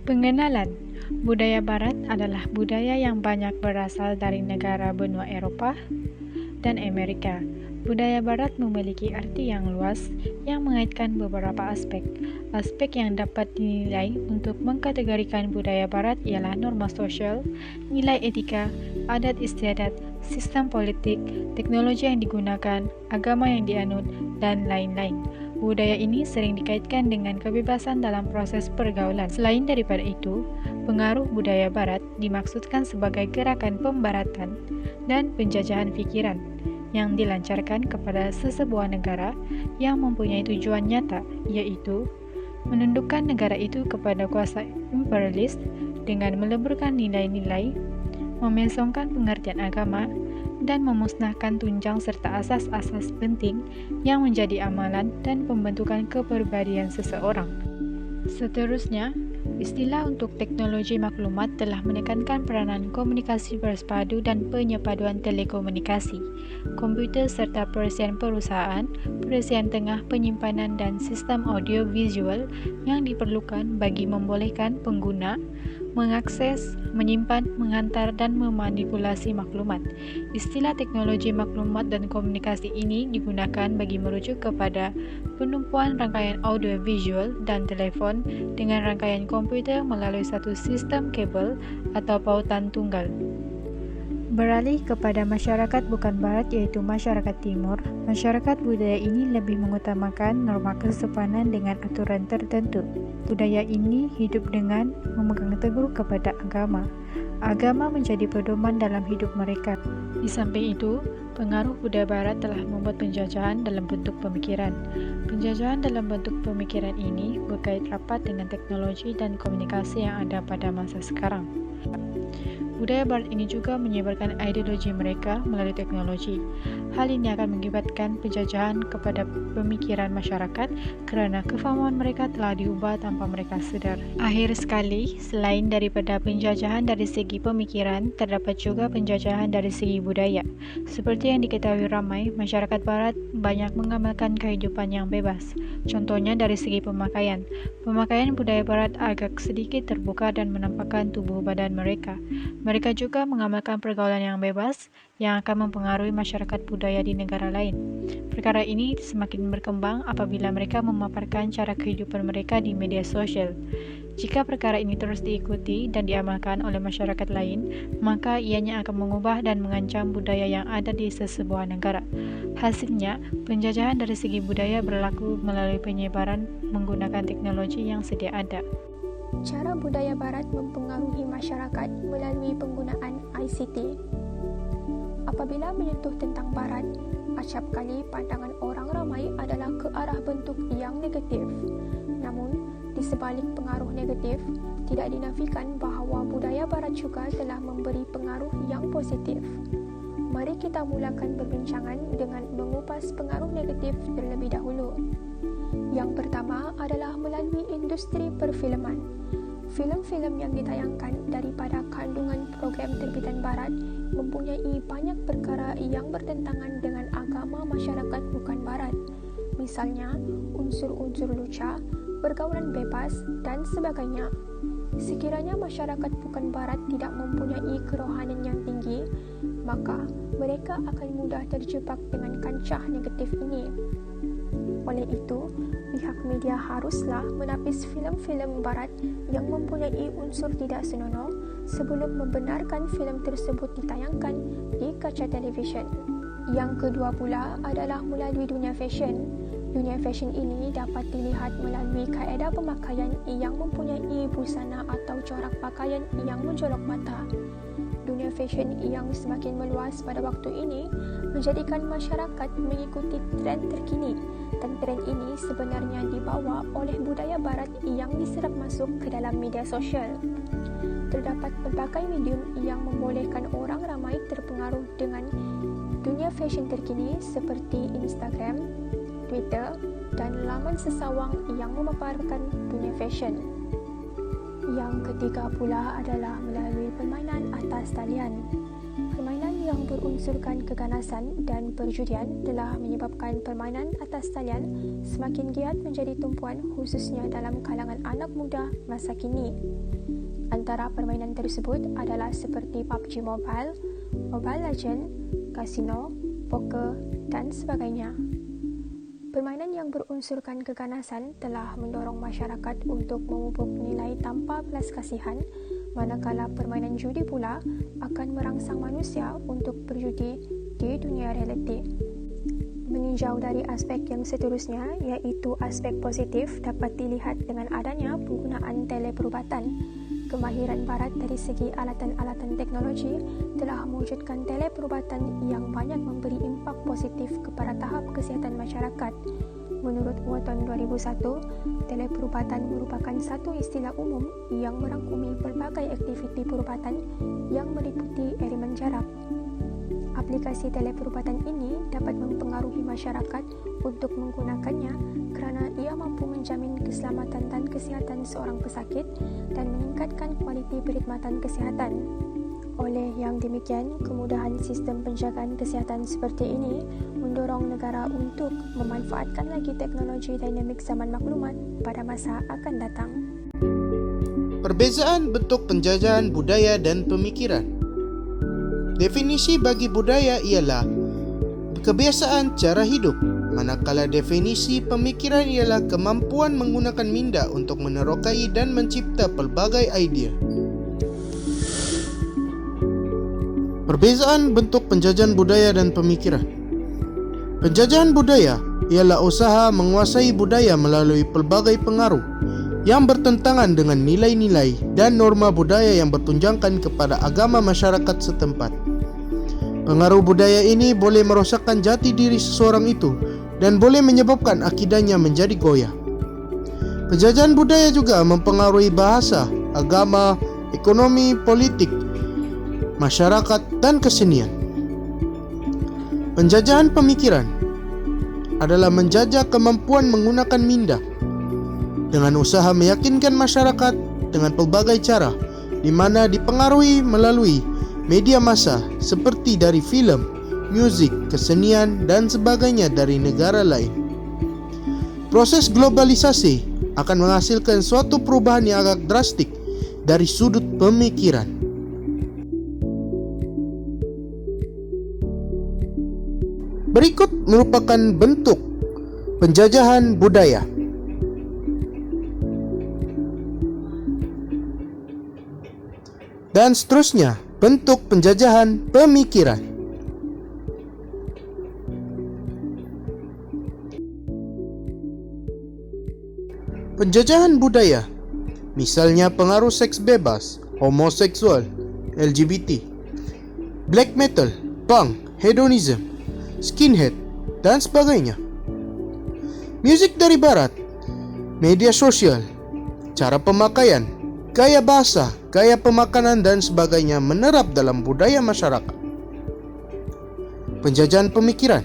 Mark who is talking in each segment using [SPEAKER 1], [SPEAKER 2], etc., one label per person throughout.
[SPEAKER 1] Pengenalan. Budaya Barat adalah budaya yang banyak berasal dari negara benua Eropah dan Amerika. Budaya Barat memiliki arti yang luas yang mengaitkan beberapa aspek. Aspek yang dapat dinilai untuk mengkategorikan budaya Barat ialah norma sosial, nilai etika, adat istiadat, sistem politik, teknologi yang digunakan, agama yang dianut, dan lain-lain. Budaya ini sering dikaitkan dengan kebebasan dalam proses pergaulan. Selain daripada itu, pengaruh budaya Barat dimaksudkan sebagai gerakan pembaratan dan penjajahan pikiran yang dilancarkan kepada sesebuah negara yang mempunyai tujuan nyata, yaitu menundukkan negara itu kepada kuasa imperialis dengan meleburkan nilai-nilai, memensongkan pengertian agama, dan memusnahkan tunjang serta asas-asas penting yang menjadi amalan dan pembentukan kepribadian seseorang. Seterusnya, istilah untuk teknologi maklumat telah menekankan peranan komunikasi bersepadu dan penyepaduan telekomunikasi, komputer serta perisian perusahaan, perisian tengah penyimpanan dan sistem audio-visual yang diperlukan bagi membolehkan pengguna mengakses, menyimpan, menghantar, dan memanipulasi maklumat. Istilah teknologi maklumat dan komunikasi ini digunakan bagi merujuk kepada penumpuan rangkaian audio-visual dan telepon dengan rangkaian komputer melalui satu sistem kabel atau pautan tunggal. Beralih kepada masyarakat bukan Barat iaitu masyarakat Timur, masyarakat budaya ini lebih mengutamakan norma kesopanan dengan aturan tertentu. Budaya ini hidup dengan memegang teguh kepada agama. Agama menjadi pedoman dalam hidup mereka. Di samping itu, pengaruh budaya Barat telah membuat penjajahan dalam bentuk pemikiran. Penjajahan dalam bentuk pemikiran ini berkait rapat dengan teknologi dan komunikasi yang ada pada masa sekarang. Budaya Barat ini juga menyebarkan ideologi mereka melalui teknologi. Hal ini akan mengakibatkan penjajahan kepada pemikiran masyarakat kerana kefahaman mereka telah diubah tanpa mereka sedar. Akhir sekali, selain daripada penjajahan dari segi pemikiran, terdapat juga penjajahan dari segi budaya. Seperti yang diketahui ramai, masyarakat Barat banyak mengamalkan kehidupan yang bebas. Contohnya dari segi pemakaian. Pemakaian budaya Barat agak sedikit terbuka dan menampakkan tubuh badan mereka. Mereka juga mengamalkan pergaulan yang bebas yang akan mempengaruhi masyarakat budaya di negara lain. Perkara ini semakin berkembang apabila mereka memaparkan cara kehidupan mereka di media sosial. Jika perkara ini terus diikuti dan diamalkan oleh masyarakat lain, maka ianya akan mengubah dan mengancam budaya yang ada di sesebuah negara. Hasilnya, penjajahan dari segi budaya berlaku melalui penyebaran menggunakan teknologi yang sedia ada.
[SPEAKER 2] Cara budaya Barat mempengaruhi masyarakat melalui penggunaan ICT. Apabila menyentuh tentang Barat, acap kali pandangan orang ramai adalah ke arah bentuk yang negatif. Namun, di sebalik pengaruh negatif, tidak dinafikan bahawa budaya Barat juga telah memberi pengaruh yang positif. Mari kita mulakan perbincangan dengan mengupas pengaruh negatif terlebih dahulu. Yang pertama adalah melalui industri perfilman. Filem-filem yang ditayangkan daripada kandungan program terbitan Barat mempunyai banyak perkara yang bertentangan dengan agama masyarakat bukan Barat. Misalnya, unsur-unsur lucah, pergaulan bebas dan sebagainya. Sekiranya masyarakat bukan Barat tidak mempunyai kerohanian yang tinggi, maka mereka akan mudah terjebak dengan kancah negatif ini. Oleh itu, pihak media haruslah menapis filem-filem Barat yang mempunyai unsur tidak senonoh sebelum membenarkan filem tersebut ditayangkan di kaca televisyen. Yang kedua pula adalah melalui dunia fashion. Dunia fashion ini dapat dilihat melalui kaedah pemakaian yang mempunyai busana atau corak pakaian yang menjolok mata. Dunia fashion yang semakin meluas pada waktu ini menjadikan masyarakat mengikuti tren terkini, dan tren ini sebenarnya dibawa oleh budaya Barat yang diserap masuk ke dalam media sosial. Terdapat pelbagai medium yang membolehkan orang ramai terpengaruh dengan dunia fashion terkini seperti Instagram, Twitter, dan laman sesawang yang memaparkan dunia fashion. Yang ketiga pula adalah melalui permainan atas talian. Permainan yang berunsurkan keganasan dan perjudian telah menyebabkan permainan atas talian semakin giat menjadi tumpuan khususnya dalam kalangan anak muda masa kini. Antara permainan tersebut adalah seperti PUBG Mobile, Mobile Legends, kasino, poker, dan sebagainya. Permainan yang berunsurkan keganasan telah mendorong masyarakat untuk memupuk nilai tanpa belas kasihan, manakala permainan judi pula akan merangsang manusia untuk berjudi di dunia realiti. Meninjau dari aspek yang seterusnya, iaitu aspek positif, dapat dilihat dengan adanya penggunaan teleperubatan. Kemahiran Barat dari segi alatan-alatan teknologi telah mewujudkan teleperubatan yang banyak memberi impak positif kepada tahap kesihatan masyarakat. Menurut Muatan 2001, teleperubatan merupakan satu istilah umum yang merangkumi pelbagai aktiviti perubatan yang meliputi elemen jarak. Aplikasi teleperubatan ini dapat mempengaruhi masyarakat untuk menggunakannya kerana ia mampu menjamin keselamatan dan kesihatan seorang pesakit dan meningkatkan kualiti perkhidmatan kesihatan. Oleh yang demikian, kemudahan sistem penjagaan kesihatan seperti ini mendorong negara untuk memanfaatkan lagi teknologi dinamik zaman maklumat pada masa akan datang.
[SPEAKER 3] Perbezaan bentuk penjajahan budaya dan pemikiran. Definisi bagi budaya ialah kebiasaan cara hidup, manakala definisi pemikiran ialah kemampuan menggunakan minda untuk menerokai dan mencipta pelbagai idea. Perbezaan bentuk penjajahan budaya dan pemikiran. Penjajahan budaya ialah usaha menguasai budaya melalui pelbagai pengaruh yang bertentangan dengan nilai-nilai dan norma budaya yang bertunjangkan kepada agama masyarakat setempat. Pengaruh budaya ini boleh merosakkan jati diri seseorang itu dan boleh menyebabkan akidahnya menjadi goyah. Penjajahan budaya juga mempengaruhi bahasa, agama, ekonomi, politik, masyarakat, dan kesenian. Penjajahan pemikiran adalah menjajah kemampuan menggunakan minda dengan usaha meyakinkan masyarakat dengan pelbagai cara, di mana dipengaruhi melalui media massa seperti dari filem, muzik, kesenian, dan sebagainya dari negara lain. Proses globalisasi akan menghasilkan suatu perubahan yang agak drastik dari sudut pemikiran. Berikut merupakan bentuk penjajahan budaya. Dan seterusnya, bentuk penjajahan pemikiran. Penjajahan budaya, misalnya pengaruh seks bebas, homoseksual, LGBT, black metal, punk, hedonism, skinhead, dan sebagainya. Musik dari barat, media sosial, cara pemakaian, gaya bahasa, gaya pemakanan, dan sebagainya menerap dalam budaya masyarakat. Penjajahan pemikiran.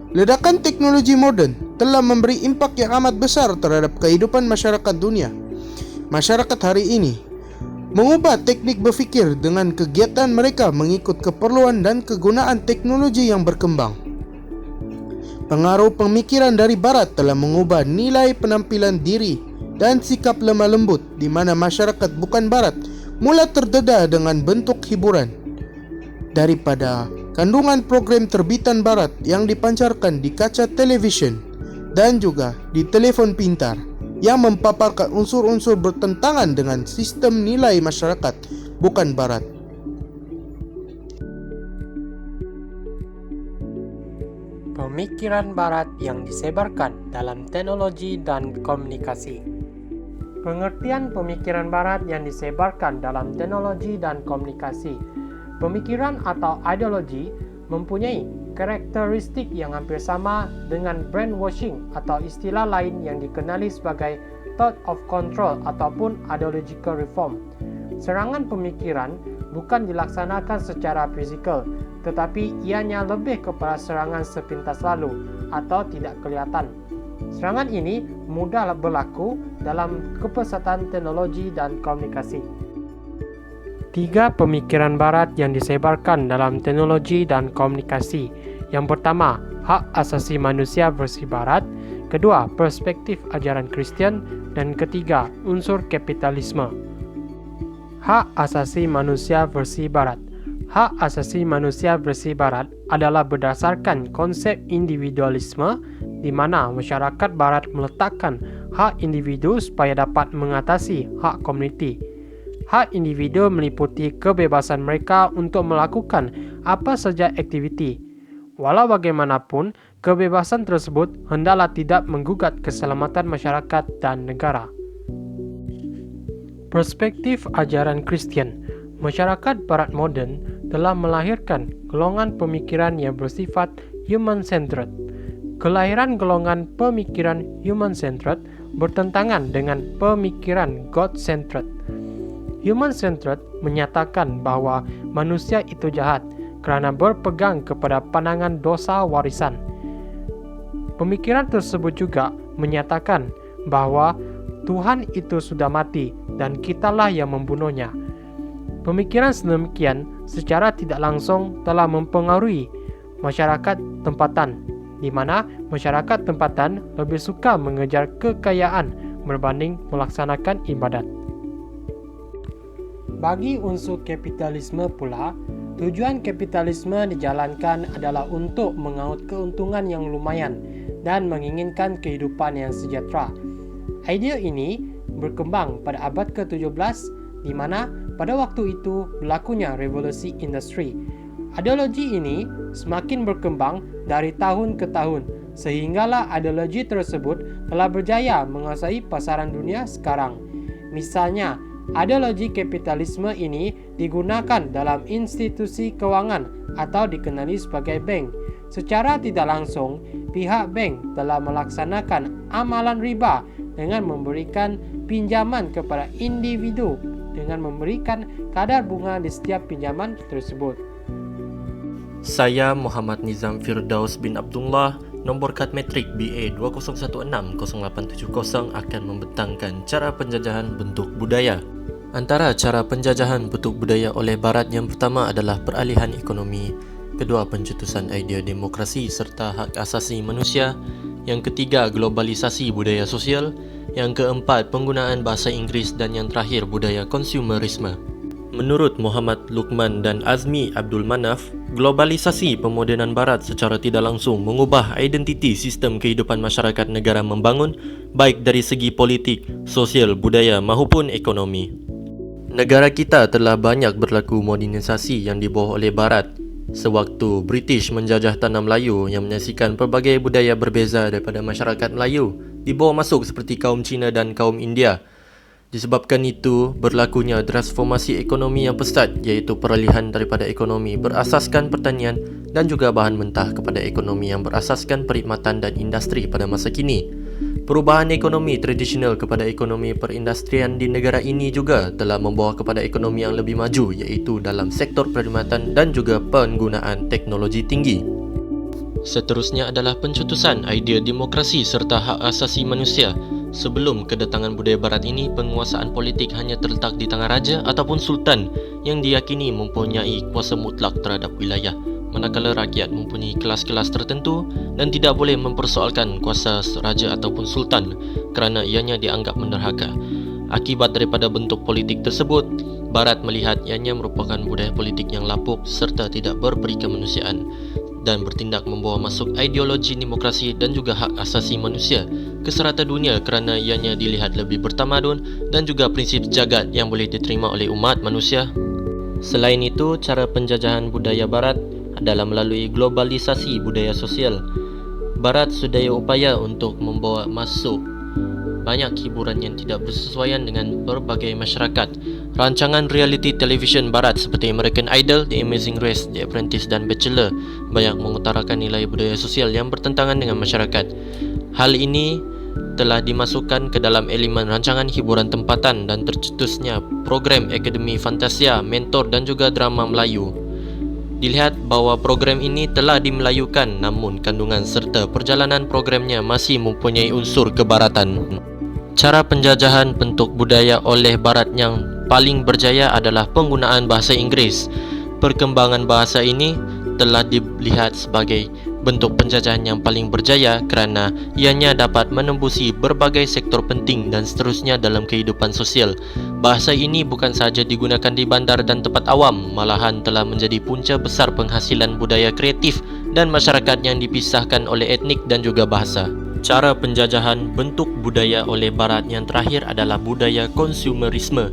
[SPEAKER 3] Ledakan teknologi moden telah memberi impak yang amat besar terhadap kehidupan masyarakat dunia. Masyarakat hari ini mengubah teknik berfikir dengan kegiatan mereka mengikut keperluan dan kegunaan teknologi yang berkembang. Pengaruh pemikiran dari barat telah mengubah nilai penampilan diri dan sikap lemah lembut, di mana masyarakat bukan barat mula terdedah dengan bentuk hiburan daripada kandungan program terbitan barat yang dipancarkan di kaca televisyen dan juga di telefon pintar yang mempaparkan unsur-unsur bertentangan dengan sistem nilai masyarakat bukan barat.
[SPEAKER 4] Pemikiran barat yang disebarkan dalam teknologi dan komunikasi. Pengertian pemikiran barat yang disebarkan dalam teknologi dan komunikasi. Pemikiran atau ideologi mempunyai karakteristik yang hampir sama dengan brainwashing atau istilah lain yang dikenali sebagai thought of control ataupun ideological reform. Serangan pemikiran bukan dilaksanakan secara fizikal, tetapi ianya lebih kepada serangan sepintas lalu atau tidak kelihatan. Serangan ini mudah berlaku dalam kepesatan teknologi dan komunikasi. 3 pemikiran barat yang disebarkan dalam teknologi dan komunikasi. Yang pertama, hak asasi manusia versi barat. Kedua, perspektif ajaran Kristian. Dan ketiga, unsur kapitalisme. Hak asasi manusia versi Barat. Hak asasi manusia versi Barat adalah berdasarkan konsep individualisme di mana masyarakat Barat meletakkan hak individu supaya dapat mengatasi hak komuniti. Hak individu meliputi kebebasan mereka untuk melakukan apa saja aktiviti. Walau bagaimanapun, kebebasan tersebut hendaklah tidak menggugat keselamatan masyarakat dan negara. Perspektif ajaran Kristian. Masyarakat Barat moden telah melahirkan golongan pemikiran yang bersifat human-centered. Kelahiran golongan pemikiran human-centered bertentangan dengan pemikiran God-centered. Human-centered menyatakan bahwa manusia itu jahat kerana berpegang kepada pandangan dosa warisan. Pemikiran tersebut juga menyatakan bahwa Tuhan itu sudah mati dan kitalah yang membunuhnya. Pemikiran sedemikian secara tidak langsung telah mempengaruhi masyarakat tempatan, di mana masyarakat tempatan lebih suka mengejar kekayaan berbanding melaksanakan ibadat. Bagi unsur kapitalisme pula, tujuan kapitalisme dijalankan adalah untuk mengaut keuntungan yang lumayan dan menginginkan kehidupan yang sejahtera. Idea ini berkembang pada abad ke-17 di mana pada waktu itu berlakunya revolusi industri. Ideologi ini semakin berkembang dari tahun ke tahun sehinggalah ideologi tersebut telah berjaya menguasai pasaran dunia sekarang. Misalnya, ideologi kapitalisme ini digunakan dalam institusi kewangan atau dikenali sebagai bank. Secara tidak langsung, pihak bank telah melaksanakan amalan riba dengan memberikan pinjaman kepada individu dengan memberikan kadar bunga di setiap pinjaman tersebut.
[SPEAKER 5] Saya Muhammad Nizam Firdaus bin Abdullah, nombor kad metrik BA 20160870 akan membentangkan cara penjajahan bentuk budaya. Antara cara penjajahan bentuk budaya oleh Barat yang pertama adalah peralihan ekonomi, kedua pencetusan idea demokrasi serta hak asasi manusia, yang ketiga globalisasi budaya sosial, yang keempat penggunaan bahasa Inggeris dan yang terakhir budaya konsumerisme. Menurut Muhammad Luqman dan Azmi Abdul Manaf, globalisasi pemodenan Barat secara tidak langsung mengubah identiti sistem kehidupan masyarakat negara membangun baik dari segi politik, sosial, budaya maupun ekonomi. Negara kita telah banyak berlaku modernisasi yang dibawa oleh Barat. Sewaktu British menjajah tanah Melayu yang menyaksikan pelbagai budaya berbeza daripada masyarakat Melayu dibawa masuk seperti kaum Cina dan kaum India. Disebabkan itu, berlakunya transformasi ekonomi yang pesat iaitu peralihan daripada ekonomi berasaskan pertanian dan juga bahan mentah kepada ekonomi yang berasaskan perkhidmatan dan industri pada masa kini. Perubahan ekonomi tradisional kepada ekonomi perindustrian di negara ini juga telah membawa kepada ekonomi yang lebih maju iaitu dalam sektor perkhidmatan dan juga penggunaan teknologi tinggi. Seterusnya adalah pencetusan idea demokrasi serta hak asasi manusia. Sebelum kedatangan budaya Barat ini, penguasaan politik hanya terletak di tangan raja ataupun sultan yang diyakini mempunyai kuasa mutlak terhadap wilayah, manakala rakyat mempunyai kelas-kelas tertentu dan tidak boleh mempersoalkan kuasa raja ataupun sultan kerana ianya dianggap menderhaka. Akibat daripada bentuk politik tersebut, Barat melihat ianya merupakan budaya politik yang lapuk serta tidak berperi kemanusiaan dan bertindak membawa masuk ideologi demokrasi dan juga hak asasi manusia ke serata dunia kerana ianya dilihat lebih bertamadun dan juga prinsip jagat yang boleh diterima oleh umat manusia. Selain itu, cara penjajahan budaya Barat adalah melalui globalisasi budaya sosial. Barat sedaya upaya untuk membawa masuk banyak hiburan yang tidak bersesuaian dengan berbagai masyarakat. Rancangan reality television Barat seperti American Idol, The Amazing Race, The Apprentice dan Bachelor banyak mengutarakan nilai budaya sosial yang bertentangan dengan masyarakat. Hal ini telah dimasukkan ke dalam elemen rancangan hiburan tempatan dan tercetusnya program Akademi Fantasia, Mentor dan juga drama Melayu. Dilihat bahawa program ini telah dimelayukan namun kandungan serta perjalanan programnya masih mempunyai unsur kebaratan. Cara penjajahan bentuk budaya oleh Barat yang paling berjaya adalah penggunaan bahasa Inggeris. Perkembangan bahasa ini telah dilihat sebagai bentuk penjajahan yang paling berjaya kerana ianya dapat menembusi berbagai sektor penting dan seterusnya dalam kehidupan sosial. Bahasa ini bukan sahaja digunakan di bandar dan tempat awam, malahan telah menjadi punca besar penghasilan budaya kreatif dan masyarakat yang dipisahkan oleh etnik dan juga bahasa. Cara penjajahan bentuk budaya oleh Barat yang terakhir adalah budaya konsumerisme.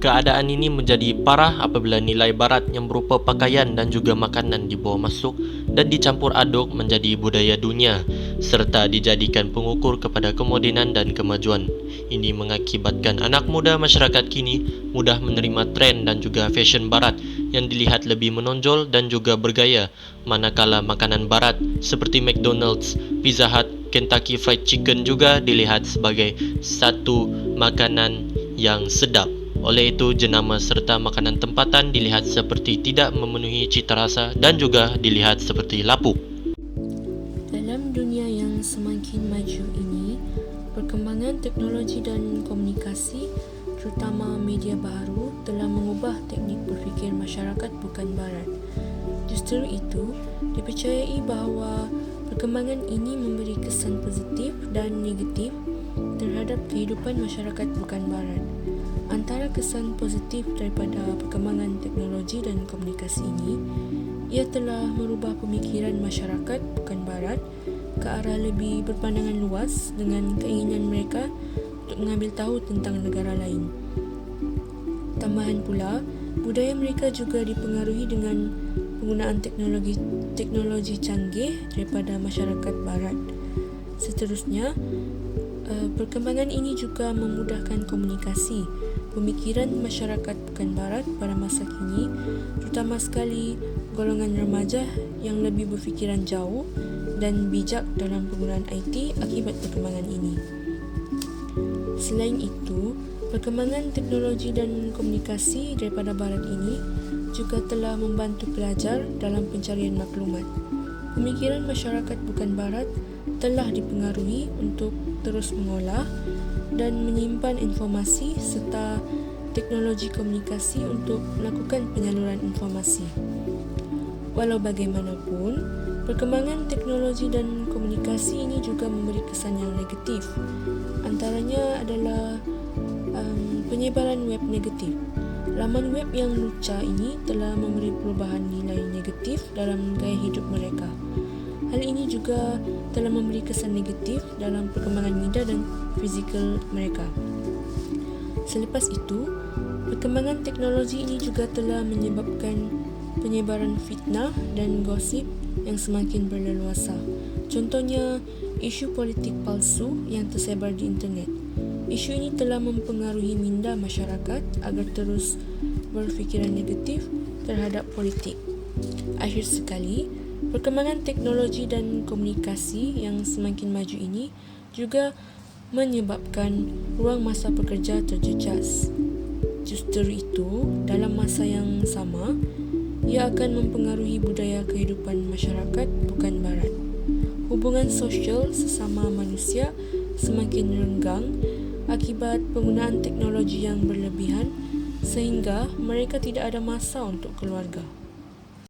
[SPEAKER 5] Keadaan ini menjadi parah apabila nilai Barat yang berupa pakaian dan juga makanan dibawa masuk dan dicampur aduk menjadi budaya dunia serta dijadikan pengukur kepada kemodenan dan kemajuan. Ini mengakibatkan anak muda masyarakat kini mudah menerima tren dan juga fashion Barat yang dilihat lebih menonjol dan juga bergaya, manakala makanan Barat seperti McDonald's, Pizza Hut, Kentucky Fried Chicken juga dilihat sebagai satu makanan yang sedap. Oleh itu, jenama serta makanan tempatan dilihat seperti tidak memenuhi cita rasa dan juga dilihat seperti lapuk.
[SPEAKER 6] Dalam dunia yang semakin maju ini, perkembangan teknologi dan komunikasi, terutama media baru, telah mengubah teknik berfikir masyarakat bukan Barat. Justru itu, dipercayai bahawa perkembangan ini memberi kesan positif dan negatif terhadap kehidupan masyarakat bukan Barat. Antara kesan positif daripada perkembangan teknologi dan komunikasi ini, ia telah merubah pemikiran masyarakat bukan Barat ke arah lebih berpandangan luas dengan keinginan mereka untuk mengambil tahu tentang negara lain. Tambahan pula, budaya mereka juga dipengaruhi dengan penggunaan teknologi canggih daripada masyarakat Barat. Seterusnya, perkembangan ini juga memudahkan komunikasi pemikiran masyarakat bukan Barat pada masa kini, terutama sekali golongan remaja yang lebih berfikiran jauh dan bijak dalam penggunaan IT akibat perkembangan ini. Selain itu, perkembangan teknologi dan komunikasi daripada Barat ini juga telah membantu pelajar dalam pencarian maklumat. Pemikiran masyarakat bukan Barat telah dipengaruhi untuk terus mengolah dan menyimpan informasi serta teknologi komunikasi untuk melakukan penyaluran informasi. Walau bagaimanapun, perkembangan teknologi dan komunikasi ini juga memberi kesan yang negatif. Antaranya adalah penyebaran web negatif. Laman web yang lucah ini telah memberi perubahan nilai negatif dalam gaya hidup mereka. Hal ini juga telah memberi kesan negatif dalam perkembangan minda dan fizikal mereka. Selepas itu, perkembangan teknologi ini juga telah menyebabkan penyebaran fitnah dan gosip yang semakin berleluasa. Contohnya, isu politik palsu yang tersebar di internet. Isu ini telah mempengaruhi minda masyarakat agar terus berfikiran negatif terhadap politik. Akhir sekali, perkembangan teknologi dan komunikasi yang semakin maju ini juga menyebabkan ruang masa pekerja terjejas. Justru itu, dalam masa yang sama, ia akan mempengaruhi budaya kehidupan masyarakat bukan Barat. Hubungan sosial sesama manusia semakin renggang akibat penggunaan teknologi yang berlebihan sehingga mereka tidak ada masa untuk keluarga.